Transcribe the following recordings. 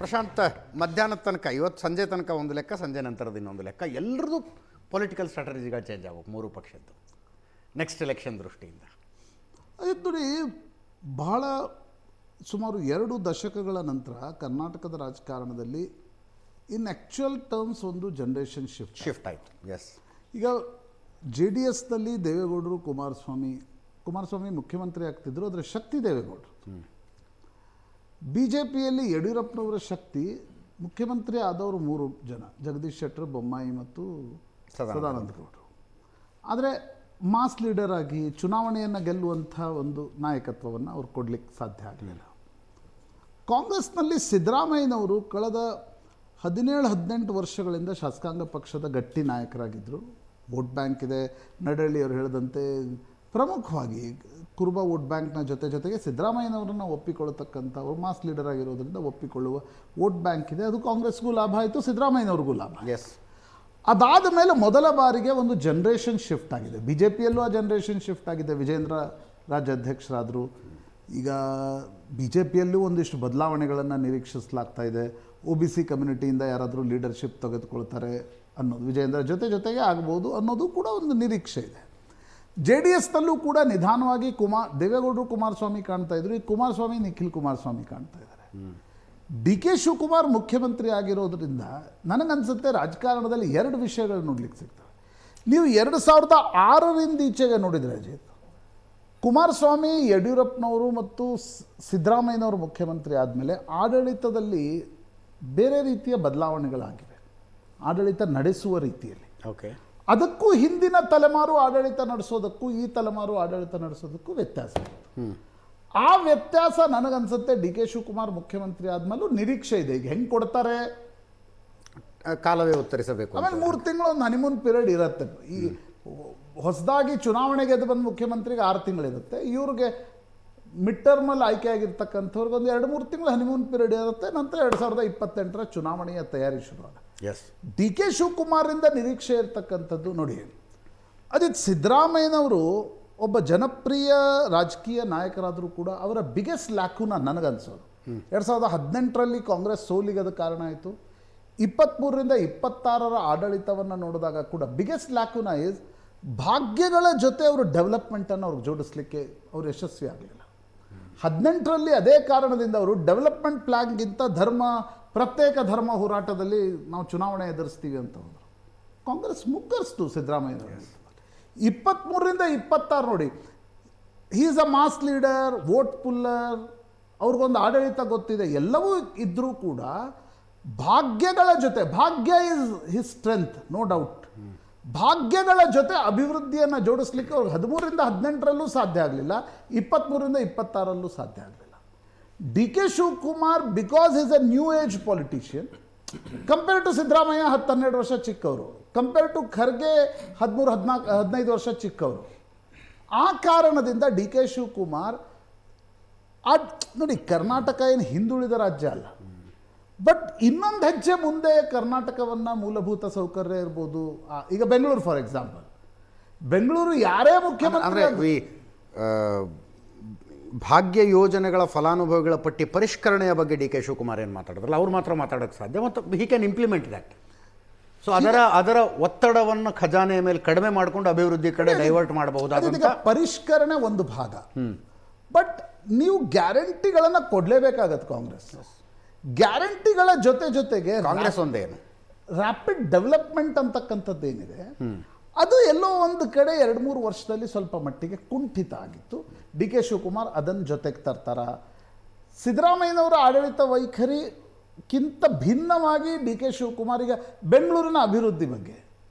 ಪ್ರಶಾಂತ್, ಮಧ್ಯಾಹ್ನದ ತನಕ ಇವತ್ತು ಸಂಜೆ ತನಕ ಒಂದು ಲೆಕ್ಕ, ಸಂಜೆ ನಂತರದ ಇನ್ನೊಂದು ಲೆಕ್ಕ, ಎಲ್ಲರದ್ದು ಪೊಲಿಟಿಕಲ್ ಸ್ಟ್ರಾಟಜಿಗಳು ಚೇಂಜ್ ಆಗಬೇಕು ಮೂರು ಪಕ್ಷದ್ದು ನೆಕ್ಸ್ಟ್ ಎಲೆಕ್ಷನ್ ದೃಷ್ಟಿಯಿಂದ. ಅದು ನೋಡಿ, ಬಹಳ ಸುಮಾರು 2 ದಶಕಗಳ ನಂತರ ಕರ್ನಾಟಕದ ರಾಜಕಾರಣದಲ್ಲಿ ಇನ್ ಆ್ಯಕ್ಚುಯಲ್ ಟರ್ಮ್ಸ್ ಒಂದು ಜನರೇಷನ್ ಶಿಫ್ಟ್ ಆಯಿತು. ಎಸ್, ಈಗ JDSನಲ್ಲಿ ದೇವೇಗೌಡರು ಕುಮಾರಸ್ವಾಮಿ ಮುಖ್ಯಮಂತ್ರಿ ಆಗ್ತಿದ್ರು, ಅದರ ಶಕ್ತಿ ದೇವೇಗೌಡರು. BJPಯಲ್ಲಿ ಯಡಿಯೂರಪ್ಪನವರ ಶಕ್ತಿ, ಮುಖ್ಯಮಂತ್ರಿ ಆದವರು 3 ಜನ, ಜಗದೀಶ್ ಶೆಟ್ಟರ್, ಬೊಮ್ಮಾಯಿ ಮತ್ತು ಸದಾನಂದ ಗೌಡರು. ಆದರೆ ಮಾಸ್ ಲೀಡರ್ ಆಗಿ ಚುನಾವಣೆಯನ್ನು ಗೆಲ್ಲುವಂಥ ಒಂದು ನಾಯಕತ್ವವನ್ನು ಅವ್ರು ಕೊಡಲಿಕ್ಕೆ ಸಾಧ್ಯ ಆಗಲಿಲ್ಲ. ಕಾಂಗ್ರೆಸ್ನಲ್ಲಿ ಸಿದ್ದರಾಮಯ್ಯನವರು ಕಳೆದ 17-18 ವರ್ಷಗಳಿಂದ ಶಾಸಕಾಂಗ ಪಕ್ಷದ ಗಟ್ಟಿ ನಾಯಕರಾಗಿದ್ದರು. ವೋಟ್ ಬ್ಯಾಂಕ್ ಇದೆ, ನಡಹಳ್ಳಿಯವರು ಹೇಳಿದಂತೆ ಪ್ರಮುಖವಾಗಿ ಕುರುಬ ವೋಟ್ ಬ್ಯಾಂಕ್ನ ಜೊತೆಗೆ ಸಿದ್ದರಾಮಯ್ಯನವರನ್ನು ಒಪ್ಪಿಕೊಳ್ಳತಕ್ಕಂಥವ್ರು ಮಾಸ್ ಲೀಡರ್ ಆಗಿರೋದ್ರಿಂದ ಒಪ್ಪಿಕೊಳ್ಳುವ ವೋಟ್ ಬ್ಯಾಂಕ್ ಇದೆ. ಅದು ಕಾಂಗ್ರೆಸ್ಗೂ ಲಾಭ ಆಯಿತು, ಸಿದ್ದರಾಮಯ್ಯನವ್ರಿಗೂ ಲಾಭ. ಎಸ್, ಅದಾದ ಮೇಲೆ ಮೊದಲ ಬಾರಿಗೆ ಒಂದು ಜನರೇಷನ್ ಶಿಫ್ಟ್ ಆಗಿದೆ. BJPಯಲ್ಲೂ ಆ ಜನರೇಷನ್ ಶಿಫ್ಟ್ ಆಗಿದೆ. ವಿಜೇಂದ್ರ ರಾಜ್ಯಾಧ್ಯಕ್ಷರಾದರು. ಈಗ BJPಯಲ್ಲೂ ಒಂದಿಷ್ಟು ಬದಲಾವಣೆಗಳನ್ನು ನಿರೀಕ್ಷಿಸಲಾಗ್ತಾ ಇದೆ. OBC ಕಮ್ಯುನಿಟಿಯಿಂದ ಯಾರಾದರೂ ಲೀಡರ್ಶಿಪ್ ತೆಗೆದುಕೊಳ್ತಾರೆ ಅನ್ನೋದು ವಿಜೇಂದ್ರ ಜೊತೆಗೆ ಆಗ್ಬೋದು ಅನ್ನೋದು ಕೂಡ ಒಂದು ನಿರೀಕ್ಷೆ ಇದೆ. JDSನಲ್ಲೂ ಕೂಡ ನಿಧಾನವಾಗಿ ದೇವೇಗೌಡರು ಕುಮಾರಸ್ವಾಮಿ ಕಾಣ್ತಾ ಇದ್ರು. ಈಗ ಕುಮಾರಸ್ವಾಮಿ ನಿಖಿಲ್ ಕುಮಾರಸ್ವಾಮಿ ಕಾಣ್ತಾ ಇದ್ದಾರೆ. DK ಶಿವಕುಮಾರ್ ಮುಖ್ಯಮಂತ್ರಿ ಆಗಿರೋದ್ರಿಂದ ನನಗನ್ಸುತ್ತೆ ರಾಜಕಾರಣದಲ್ಲಿ 2 ವಿಷಯಗಳು ನೋಡ್ಲಿಕ್ಕೆ ಸಿಗ್ತವೆ. ನೀವು 2006ರಿಂದ ಈಚೆಗೆ ನೋಡಿದರೆ ಅಜಿತ್, ಕುಮಾರಸ್ವಾಮಿ, ಯಡಿಯೂರಪ್ಪನವರು ಮತ್ತು ಸಿದ್ದರಾಮಯ್ಯನವರು ಮುಖ್ಯಮಂತ್ರಿ ಆದಮೇಲೆ ಆಡಳಿತದಲ್ಲಿ ಬೇರೆ ರೀತಿಯ ಬದಲಾವಣೆಗಳಾಗಿವೆ, ಆಡಳಿತ ನಡೆಸುವ ರೀತಿಯಲ್ಲಿ. ಓಕೆ, ಅದಕ್ಕೂ ಹಿಂದಿನ ತಲೆಮಾರು ಆಡಳಿತ ನಡೆಸೋದಕ್ಕೂ ಈ ತಲೆಮಾರು ಆಡಳಿತ ನಡೆಸೋದಕ್ಕೂ ವ್ಯತ್ಯಾಸ ಇದೆ. ಆ ವ್ಯತ್ಯಾಸ ನನಗನ್ಸುತ್ತೆ DK ಶಿವಕುಮಾರ್ ಮುಖ್ಯಮಂತ್ರಿ ಆದಮೇಲೂ ನಿರೀಕ್ಷೆ ಇದೆ. ಈಗ ಹೆಂಗೆ ಕೊಡ್ತಾರೆ ಕಾಲವೇ ಉತ್ತರಿಸಬೇಕು. ಆಮೇಲೆ 3 ತಿಂಗಳು ಒಂದು ಹನಿಮೂನ್ ಪೀರಿಯಡ್ ಇರುತ್ತೆ. ಈ ಹೊಸದಾಗಿ ಚುನಾವಣೆಗೆ ಎದ್ದು ಬಂದ ಮುಖ್ಯಮಂತ್ರಿಗೆ 6 ತಿಂಗಳಿರುತ್ತೆ. ಇವ್ರಿಗೆ ಮಿಡ್ ಟರ್ಮಲ್ಲಿ ಆಯ್ಕೆ ಆಗಿರ್ತಕ್ಕಂಥವ್ರಿಗೆ ಒಂದು 2-3 ತಿಂಗಳು ಹನಿಮೂನ್ ಪೀರಿಯಡ್ ಇರುತ್ತೆ. ನಂತರ 2028ರ ಚುನಾವಣೆಯ ತಯಾರಿ ಶುರುವಾಗುತ್ತೆ. ಎಸ್, DK ಶಿವಕುಮಾರಿಂದ ನಿರೀಕ್ಷೆ ಇರ್ತಕ್ಕಂಥದ್ದು ನೋಡಿ, ಅದೇ ಸಿದ್ದರಾಮಯ್ಯನವರು ಒಬ್ಬ ಜನಪ್ರಿಯ ರಾಜಕೀಯ ನಾಯಕರಾದರೂ ಕೂಡ ಅವರ ಬಿಗ್ಗೆಸ್ಟ್ ಲ್ಯಾಕುನ ನನಗನ್ಸೋದು 2018ರಲ್ಲಿ ಕಾಂಗ್ರೆಸ್ ಸೋಲಿಗದ ಕಾರಣ ಆಯಿತು. 23ರಿಂದ 26ರ ಆಡಳಿತವನ್ನು ನೋಡಿದಾಗ ಕೂಡ ಬಿಗ್ಗೆಸ್ಟ್ ಲ್ಯಾಕುನ ಇಸ್ ಭಾಗ್ಯಗಳ ಜೊತೆ ಅವರು ಡೆವಲಪ್ಮೆಂಟನ್ನು ಅವ್ರಿಗೆ ಜೋಡಿಸ್ಲಿಕ್ಕೆ ಅವರು ಯಶಸ್ವಿ ಆಗಲಿಲ್ಲ. 18ರಲ್ಲಿ ಅದೇ ಕಾರಣದಿಂದ ಅವರು ಡೆವಲಪ್ಮೆಂಟ್ ಪ್ಲ್ಯಾನ್ಗಿಂತ ಪ್ರತ್ಯೇಕ ಧರ್ಮ ಹೋರಾಟದಲ್ಲಿ ನಾವು ಚುನಾವಣೆ ಎದುರಿಸ್ತೀವಿ ಅಂತ ಹೋದರು. ಕಾಂಗ್ರೆಸ್ ಮುಗ್ಗರಿಸ್ತು ಸಿದ್ದರಾಮಯ್ಯನವರು. 23ರಿಂದ 26 ನೋಡಿ, he is a mass leader, vote puller, ಅವ್ರಿಗೊಂದು ಆಡಳಿತ ಗೊತ್ತಿದೆ. ಎಲ್ಲವೂ ಇದ್ದರೂ ಕೂಡ ಭಾಗ್ಯಗಳ ಜೊತೆ, Bhagya is his strength, no doubt. ಭಾಗ್ಯಗಳ ಜೊತೆ ಅಭಿವೃದ್ಧಿಯನ್ನು ಜೋಡಿಸ್ಲಿಕ್ಕೆ ಅವ್ರಿಗೆ 13ರಿಂದ 18ರಲ್ಲೂ ಸಾಧ್ಯ ಆಗಲಿಲ್ಲ, 23ರಿಂದ 26ರಲ್ಲೂ ಸಾಧ್ಯ ಆಗಲಿಲ್ಲ. DK Shivakumar because is a new age politician, compare to Siddaramaiah 10-12 ವರ್ಷ ಚಿಕ್ಕವರು, ಕಂಪೇರ್ ಟು ಖರ್ಗೆ 13-14-15 ವರ್ಷ ಚಿಕ್ಕವರು. ಆ ಕಾರಣದಿಂದ DK ಶಿವಕುಮಾರ್ ನೋಡಿ, ಕರ್ನಾಟಕ ಏನು ಹಿಂದುಳಿದ ರಾಜ್ಯ ಅಲ್ಲ, ಬಟ್ ಇನ್ನೊಂದು ಹೆಜ್ಜೆ ಮುಂದೆ ಕರ್ನಾಟಕವನ್ನು ಮೂಲಭೂತ ಸೌಕರ್ಯ ಇರ್ಬೋದು. ಈಗ ಬೆಂಗಳೂರು ಫಾರ್ ಎಕ್ಸಾಂಪಲ್, ಬೆಂಗಳೂರು ಯಾರೇ ಮುಖ್ಯಮಂತ್ರಿ ಭಾಗ್ಯ ಯೋಜನೆಗಳ ಫಲಾನುಭವಿಗಳ ಪಟ್ಟಿ ಪರಿಷ್ಕರಣೆಯ ಬಗ್ಗೆ DK ಶಿವಕುಮಾರ್ ಏನು ಮಾತಾಡಿದ್ರಲ್ಲ, ಅವ್ರು ಮಾತ್ರ ಮಾತಾಡೋಕ್ಕೆ ಸಾಧ್ಯ, ಮತ್ತು he can implement that. So ಅದರ ಒತ್ತಡವನ್ನು ಖಜಾನೆಯ ಮೇಲೆ ಕಡಿಮೆ ಮಾಡಿಕೊಂಡು ಅಭಿವೃದ್ಧಿ ಕಡೆ ಡೈವರ್ಟ್ ಮಾಡಬಹುದಾದಂಥ ಪರಿಷ್ಕರಣೆ ಒಂದು ಭಾಗ. ಬಟ್ ನೀವು ಗ್ಯಾರಂಟಿಗಳನ್ನು ಕೊಡಲೇಬೇಕಾಗತ್ತೆ ಕಾಂಗ್ರೆಸ್. ಗ್ಯಾರಂಟಿಗಳ ಜೊತೆಗೆ ಕಾಂಗ್ರೆಸ್ ಒಂದೇನು ರ್ಯಾಪಿಡ್ ಡೆವಲಪ್ಮೆಂಟ್ ಅಂತಕ್ಕಂಥದ್ದು ಏನಿದೆ, ಅದು ಎಲ್ಲೋ ಒಂದು ಕಡೆ 2-3 ವರ್ಷದಲ್ಲಿ ಸ್ವಲ್ಪ ಮಟ್ಟಿಗೆ ಕುಂಠಿತ ಆಗಿತ್ತು. DK ಶಿವಕುಮಾರ್ ಅದನ್ನು ಜೊತೆಗೆ ತರ್ತಾರ. ಸಿದ್ದರಾಮಯ್ಯನವರ ಆಡಳಿತ ವೈಖರಿಗಿಂತ ಭಿನ್ನವಾಗಿ DK ಶಿವಕುಮಾರ್ ಈಗ ಬೆಂಗಳೂರಿನ ಅಭಿವೃದ್ಧಿ ಬಗ್ಗೆ,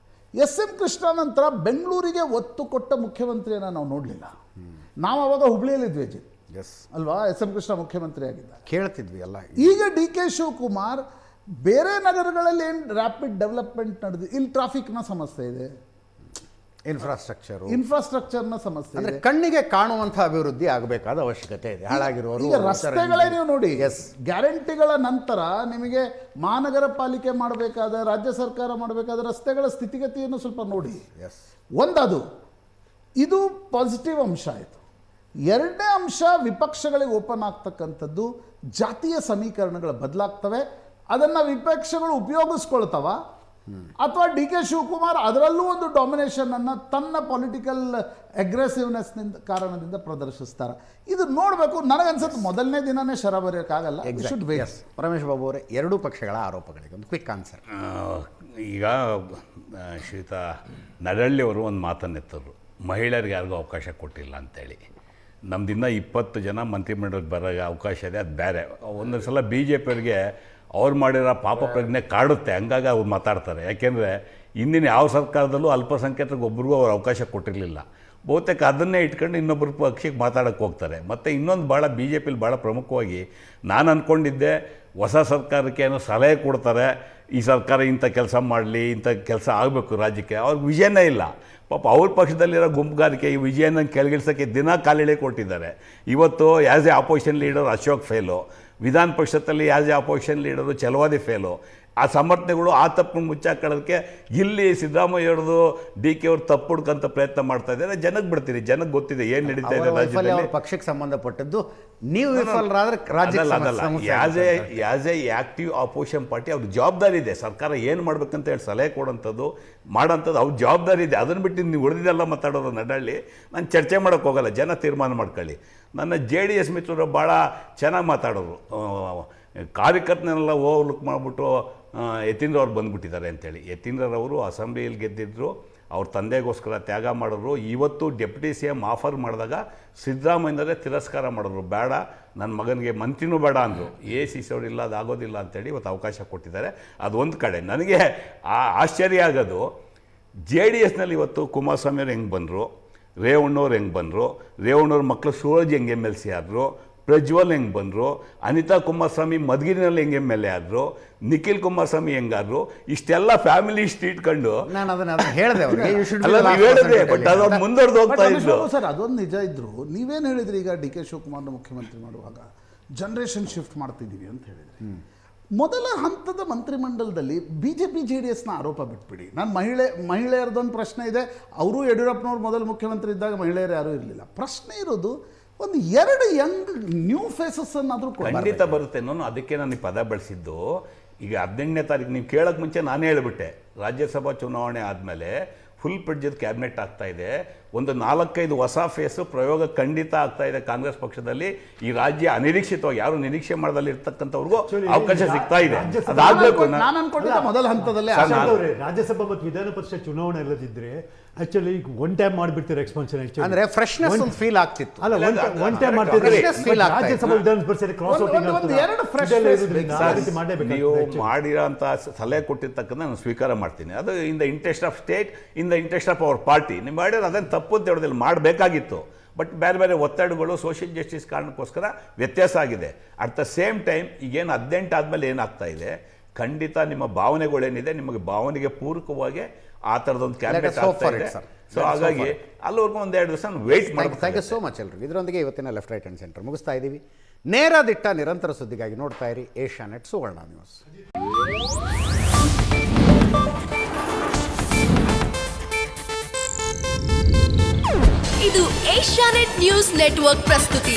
SM ಕೃಷ್ಣ ನಂತರ ಬೆಂಗಳೂರಿಗೆ ಒತ್ತು ಕೊಟ್ಟ ಮುಖ್ಯಮಂತ್ರಿಯನ್ನು ನಾವು ನೋಡಲಿಲ್ಲ. ನಾವು ಅವಾಗ ಹುಬ್ಳಿಯಲ್ಲಿದ್ವಿ ಅಜಿತ್, ಅಲ್ವಾ? SM ಕೃಷ್ಣ ಮುಖ್ಯಮಂತ್ರಿ ಆಗಿದ್ದ, ಕೇಳ್ತಿದ್ವಿ ಎಲ್ಲ. ಈಗ DK ಶಿವಕುಮಾರ್ ಬೇರೆ ನಗರಗಳಲ್ಲಿ ಏನು ರ್ಯಾಪಿಡ್ ಡೆವಲಪ್ಮೆಂಟ್ ನಡೆದು, ಇಲ್ಲಿ ಟ್ರಾಫಿಕ್ನ ಸಮಸ್ಯೆ ಇದೆ, ಇನ್ಫ್ರಾಸ್ಟ್ರಕ್ಚರ್ನ ಸಮಸ್ಯೆ ಇದೆ, ಕಣ್ಣಿಗೆ ಕಾಣುವಂಥ ಅಭಿವೃದ್ಧಿ ಆಗಬೇಕಾದ ಅವಶ್ಯಕತೆ ಇದೆ. ಹಾಳಾಗಿರುವರು ಈಗ ರಸ್ತೆಗಳೇ ನೀವು ನೋಡಿ, ಗ್ಯಾರಂಟಿಗಳ ನಂತರ ನಿಮಗೆ ಮಹಾನಗರ ಪಾಲಿಕೆ ಮಾಡಬೇಕಾದ, ರಾಜ್ಯ ಸರ್ಕಾರ ಮಾಡಬೇಕಾದ ರಸ್ತೆಗಳ ಸ್ಥಿತಿಗತಿಯನ್ನು ಸ್ವಲ್ಪ ನೋಡಿ. ಒಂದದು ಇದು ಪಾಸಿಟಿವ್ ಅಂಶ ಆಯಿತು. ಎರಡನೇ ಅಂಶ, ವಿಪಕ್ಷಗಳಿಗೆ ಓಪನ್ ಆಗ್ತಕ್ಕಂಥದ್ದು, ಜಾತಿಯ ಸಮೀಕರಣಗಳು ಬದಲಾಗ್ತವೆ, ಅದನ್ನು ವಿಪಕ್ಷಗಳು ಉಪಯೋಗಿಸ್ಕೊಳ್ತವ ಅಥವಾ ಡಿ ಕೆ ಶಿವಕುಮಾರ್ ಅದರಲ್ಲೂ ಒಂದು ಡಾಮಿನೇಷನನ್ನು ತನ್ನ ಪೊಲಿಟಿಕಲ್ ಅಗ್ರೆಸಿವ್ನೆಸ್ನಿಂದ ಕಾರಣದಿಂದ ಪ್ರದರ್ಶಿಸ್ತಾರೆ. ಇದು ನೋಡಬೇಕು. ನನಗನ್ಸುತ್ತೆ ಮೊದಲನೇ ದಿನನೇ ಶರ ಬರೆಯೋಕ್ಕಾಗಲ್ಲ. ರಮೇಶ್ ಬಾಬು ಅವರೇ, ಎರಡೂ ಪಕ್ಷಗಳ ಆರೋಪಗಳಿಗೆ ಒಂದು ಕ್ವಿಕ್ ಆನ್ಸರ್. ಈಗ ಶ್ರೀಯುತ ನಡಳ್ಳಿಯವರು ಒಂದು ಮಾತನ್ನೆತ್ತರು, ಮಹಿಳೆಯರಿಗೆ ಯಾರಿಗೂ ಅವಕಾಶ ಕೊಟ್ಟಿಲ್ಲ ಅಂತೇಳಿ. ನಮ್ದಿನ್ನ 20 ಜನ ಮಂತ್ರಿಮಂಡಲಕ್ಕೆ ಬರೋ ಅವಕಾಶ ಇದೆ, ಅದು ಬೇರೆ. ಒಂದೊಂದು ಸಲ ಬಿ ಜೆ ಪಿಯವರಿಗೆ ಅವ್ರು ಮಾಡಿರೋ ಪಾಪ ಪ್ರಜ್ಞೆ ಕಾಡುತ್ತೆ, ಹಂಗಾಗಿ ಅವ್ರು ಮಾತಾಡ್ತಾರೆ. ಯಾಕೆಂದರೆ ಇಂದಿನ ಯಾವ ಸರ್ಕಾರದಲ್ಲೂ ಅಲ್ಪಸಂಖ್ಯಾತರಿಗೆ ಒಬ್ರಿಗೂ ಅವ್ರು ಅವಕಾಶ ಕೊಟ್ಟಿರಲಿಲ್ಲ. ಬಹುತೇಕ ಅದನ್ನೇ ಇಟ್ಕೊಂಡು ಇನ್ನೊಬ್ಬರು ಪಕ್ಷಕ್ಕೆ ಮಾತಾಡೋಕ್ಕೆ ಹೋಗ್ತಾರೆ. ಮತ್ತು ಇನ್ನೊಂದು ಭಾಳ ಬಿ ಜೆ ಪಿಲಿ ಭಾಳ ಪ್ರಮುಖವಾಗಿ ನಾನು ಅಂದ್ಕೊಂಡಿದ್ದೆ, ಹೊಸ ಸರ್ಕಾರಕ್ಕೆ ಏನೋ ಸಲಹೆ ಕೊಡ್ತಾರೆ, ಈ ಸರ್ಕಾರ ಇಂಥ ಕೆಲಸ ಮಾಡಲಿ, ಇಂಥ ಕೆಲಸ ಆಗಬೇಕು ರಾಜ್ಯಕ್ಕೆ. ಅವ್ರಿಗೆ ವಿಷಯನೇ ಇಲ್ಲ. ಪಾಪ ಅವ್ರ ಪಕ್ಷದಲ್ಲಿರೋ ಗುಂಪುಗಾರಿಕೆ ಈ ವಿಜಯನ ಕೆಳಗಿಳಿಸೋಕ್ಕೆ ದಿನ ಕಾಲಿಳೆ ಕೊಟ್ಟಿದ್ದಾರೆ. ಇವತ್ತು as a opposition leader Ashok fail, ವಿಧಾನ ಪರಿಷತ್ತಲ್ಲಿ as a opposition leader Chalavadi fail. ಆ ಸಮರ್ಥನೆಗಳು ಆ ತಪ್ಪನ್ನು ಮುಚ್ಚಾಕೊಳ್ಳೋದಕ್ಕೆ ಇಲ್ಲಿ ಸಿದ್ದರಾಮಯ್ಯ ಅವ್ರದ್ದು ಡಿ ಕೆ ಅವ್ರು ತಪ್ಪು ಹುಡ್ಕಂತ ಪ್ರಯತ್ನ ಮಾಡ್ತಾ ಇದ್ದಾರೆ. ಜನಕ್ಕೆ ಬಿಡ್ತೀರಿ, ಜನಕ್ಕೆ ಗೊತ್ತಿದೆ ಏನು ನಡೀತಾ ಇದೆ ರಾಜ್ಯದಲ್ಲಿ. ಪಕ್ಷಕ್ಕೆ ಸಂಬಂಧಪಟ್ಟದ್ದು ನೀವು ವಿಫಲರಾದ್ರೆ as a active opposition party ಅವ್ರ ಜವಾಬ್ದಾರಿ ಇದೆ. ಸರ್ಕಾರ ಏನು ಮಾಡ್ಬೇಕಂತ ಹೇಳಿ ಸಲಹೆ ಕೊಡೋಂಥದ್ದು ಮಾಡೋಂಥದ್ದು ಅವ್ರ ಜವಾಬ್ದಾರಿ ಇದೆ. ಅದನ್ನು ಬಿಟ್ಟು ನೀವು ಉಳಿದಿದ್ದೆಲ್ಲ ಮಾತಾಡೋದು ನಡಳ್ಳಿ. ನಾನು ಚರ್ಚೆ ಮಾಡೋಕ್ಕೆ ಹೋಗಲ್ಲ, ಜನ ತೀರ್ಮಾನ ಮಾಡ್ಕೊಳ್ಳಿ. ನನ್ನ JDS ಮಿತ್ರರು ಭಾಳ ಚೆನ್ನಾಗಿ ಮಾತಾಡೋರು. ಕಾರ್ಯಕರ್ತನೆಲ್ಲ ಓವರ್ಲುಕ್ ಮಾಡಿಬಿಟ್ಟು ಯತೀಂದ್ರ ಅವ್ರು ಬಂದುಬಿಟ್ಟಿದ್ದಾರೆ ಅಂತೇಳಿ. ಯತೀಂದ್ರರವರು ಅಸೆಂಬ್ಲಿಯಲ್ಲಿ ಗೆದ್ದಿದ್ರು, ಅವ್ರ ತಂದೆಗೋಸ್ಕರ ತ್ಯಾಗ ಮಾಡೋರು. ಇವತ್ತು ಡೆಪ್ಯೂಟಿ CM ಆಫರ್ ಮಾಡಿದಾಗ ಸಿದ್ದರಾಮಯ್ಯನವರೇ ತಿರಸ್ಕಾರ ಮಾಡಿದ್ರು. ಬೇಡ, ನನ್ನ ಮಗನಿಗೆ ಮಂತ್ರಿನೂ ಬೇಡ ಅಂದರು. ACC ಅವ್ರು ಇಲ್ಲ, ಅದಾಗೋದಿಲ್ಲ ಅಂತೇಳಿ ಇವತ್ತು ಅವಕಾಶ ಕೊಟ್ಟಿದ್ದಾರೆ. ಅದು ಒಂದು ಕಡೆ. ನನಗೆ ಆಶ್ಚರ್ಯ ಆಗೋದು, JDSನಲ್ಲಿ ಇವತ್ತು ಕುಮಾರಸ್ವಾಮಿ ಅವ್ರು ಹೆಂಗೆ ಬಂದರು, ರೇವಣ್ಣವ್ರು ಹೆಂಗೆ ಬಂದರು, ರೇವಣ್ಣವ್ರ ಮಕ್ಕಳು ಸೂರಜ್ ಹೆಂಗೆ MLC ಆದರು, ಪ್ರಜ್ವಲ್ ಹೆಂಗೆ ಬಂದರು, ಅನಿತಾ ಕುಮಾರಸ್ವಾಮಿ ಮಧುಗಿರಿನಲ್ಲಿ ಹೆಂಗೆ MLA ಆದರು, ನಿಖಿಲ್ ಕುಮಾರಸ್ವಾಮಿ ಹೆಂಗಾದ್ರು, ಇಷ್ಟೆಲ್ಲ ಫ್ಯಾಮಿಲಿ ಹಿಸ್ಟ್ರಿ ಇಟ್ಕೊಂಡು ನಾನು ಅದನ್ನ ಹೇಳಿದೆ ಬಟ್ ಅದೊಂದು ಮುಂದುವರೆದು ಹೋಗ್ತಾ ಇದ್ರು. ಸರ್, ಅದೊಂದು ನಿಜ ಇದ್ರು. ನೀವೇನು ಹೇಳಿದ್ರಿ ಈಗ ಡಿ ಕೆ ಶಿವಕುಮಾರ್ನ ಮುಖ್ಯಮಂತ್ರಿ ಮಾಡುವಾಗ ಜನರೇಷನ್ ಶಿಫ್ಟ್ ಮಾಡ್ತಿದ್ದೀವಿ ಅಂತ ಹೇಳಿದ್ರಿ. ಮೊದಲ ಹಂತದ ಮಂತ್ರಿಮಂಡಲದಲ್ಲಿ BJP JDSನ ಆರೋಪ ಬಿಟ್ಬಿಡಿ. ನಾನು ಮಹಿಳೆಯರದೊಂದು ಪ್ರಶ್ನೆ ಇದೆ. ಅವರು ಯಡಿಯೂರಪ್ಪನವ್ರು ಮೊದಲು ಮುಖ್ಯಮಂತ್ರಿ ಇದ್ದಾಗ ಮಹಿಳೆಯರು ಯಾರೂ ಇರಲಿಲ್ಲ. ಪ್ರಶ್ನೆ ಇರೋದು, ಒಂದು 2 ಯಂಗ್ ನ್ಯೂ ಫೇಸಸ್ ಅನ್ನಾದರೂ ಖಂಡಿತ ಬರುತ್ತೆ. ಅದಕ್ಕೆ ನಾನು ಈ ಪದ ಬಳಸಿದ್ದು. ಈಗ 18ನೇ ತಾರೀಕು ನೀವು ಕೇಳೋಕ್ಕೆ ಮುಂಚೆ ನಾನೇ ಹೇಳಿಬಿಟ್ಟೆ, ರಾಜ್ಯಸಭಾ ಚುನಾವಣೆ ಆದಮೇಲೆ ಫುಲ್ ಪ್ರೆಡ್ಜದ್ ಕ್ಯಾಬಿನೆಟ್ ಆಗ್ತಾ ಇದೆ. ಒಂದು 4-5 ಹೊಸ ಫೇಸು ಪ್ರಯೋಗ ಖಂಡಿತ ಆಗ್ತಾ ಇದೆ ಕಾಂಗ್ರೆಸ್ ಪಕ್ಷದಲ್ಲಿ. ಈ ರಾಜ್ಯ ಅನಿರೀಕ್ಷಿತವಾಗಿ ಯಾರು ನಿರೀಕ್ಷೆ ಮಾಡದಲ್ಲಿ ಇರ್ತಕ್ಕಂಥವ್ರಿಗೂ ಅವಕಾಶ ಸಿಗ್ತಾ ಇದೆ. ಅದಾಗಬೇಕು. ನಾನು ಅನ್ಕೊಂಡಿದ್ದೆ ಮೊದಲ ಹಂತದಲ್ಲೇ ರಾಜ್ಯಸಭಾ ಮತ್ತು ವಿಧಾನ ಪರಿಷತ್ ಚುನಾವಣೆ ಎಲ್ಲದಿದ್ರೆ ಆಕ್ಚುಲಿ ಒನ್ ಟೈಮ್ ಮಾಡಿಬಿಡ್ತಾರೆ ಎಕ್ಸ್ಪಾನ್ಷನ್. ಅಂದ್ರೆ ಫ್ರೆಶ್ನೆಸ್ ಒಂದು ಫೀಲ್ ಆಗ್ತಿತ್ತು. ಅಲ್ಲ, ಒನ್ ಟೈಮ್ ಮಾಡ್ತಿದ್ರೆ ರಾಜ್ಯಸಭಾ ವಿಧಾನ ಪರಿಷತ್ ಕ್ರಾಸ್ ನೀವು ಮಾಡಿರೋ ಅಂತ ಸಲಹೆ ಕೊಟ್ಟಿರ್ತಕ್ಕಂಥ ನಾನು ಸ್ವೀಕಾರ ಮಾಡ್ತೀನಿ. ಅದು in the interest of state, in the interest of our party. ನೀವು ಮಾಡಿರೋ ಅದನ್ನು ತಪ್ಪು ಅಂತ ಹೇಳೋದಿಲ್ಲ, ಮಾಡಬೇಕಾಗಿತ್ತು. ಬಟ್ ಬೇರೆ ಬೇರೆ ಒತ್ತಡಗಳು, ಸೋಷಿಯಲ್ ಜಸ್ಟಿಸ್ ಕಾರಣಕ್ಕೋಸ್ಕರ ವ್ಯತ್ಯಾಸ ಆಗಿದೆ. ಅಟ್ ದ ಸೇಮ್ ಟೈಮ್ ಈಗೇನು 18 ಆದಮೇಲೆ ಏನಾಗ್ತಾ ಇದೆ, ಖಂಡಿತ ನಿಮ್ಮ ಭಾವನೆಗಳೇನಿದೆ, ನಿಮಗೆ ಭಾವನೆಗೆ ಪೂರಕವಾಗಿ ಆ ಥರದೊಂದು ಕ್ಯಾಬಿನೆಟ್ ಆಗ್ತಾ ಇದೆ. ಸೊ ಹಾಗಾಗಿ ಅಲ್ಲಿವರೆಗೂ 1-2 ದಿವಸ ವೇಟ್ ಮಾಡಿ. ಥ್ಯಾಂಕ್ ಯು ಸೋ ಮಚ್ ಎಲ್ರಿಗೂ. ಇದರೊಂದಿಗೆ ಇವತ್ತಿನ ಲೆಫ್ಟ್ ರೈಟ್ ಆ್ಯಂಡ್ ಸೆಂಟರ್ ಮುಗಿಸ್ತಾ ಇದ್ದೀವಿ. ನೇರ ದಿಟ್ಟ ನಿರಂತರ ಸುದ್ದಿಗಾಗಿ ನೋಡ್ತಾ ಇರಿ ಏಷ್ಯಾನೆಟ್ ಸುವರ್ಣ ನ್ಯೂಸ್. ಇದು ಏಷ್ಯಾನೆಟ್ ನ್ಯೂಸ್ ನೆಟ್ವರ್ಕ್ ಪ್ರಸ್ತುತಿ.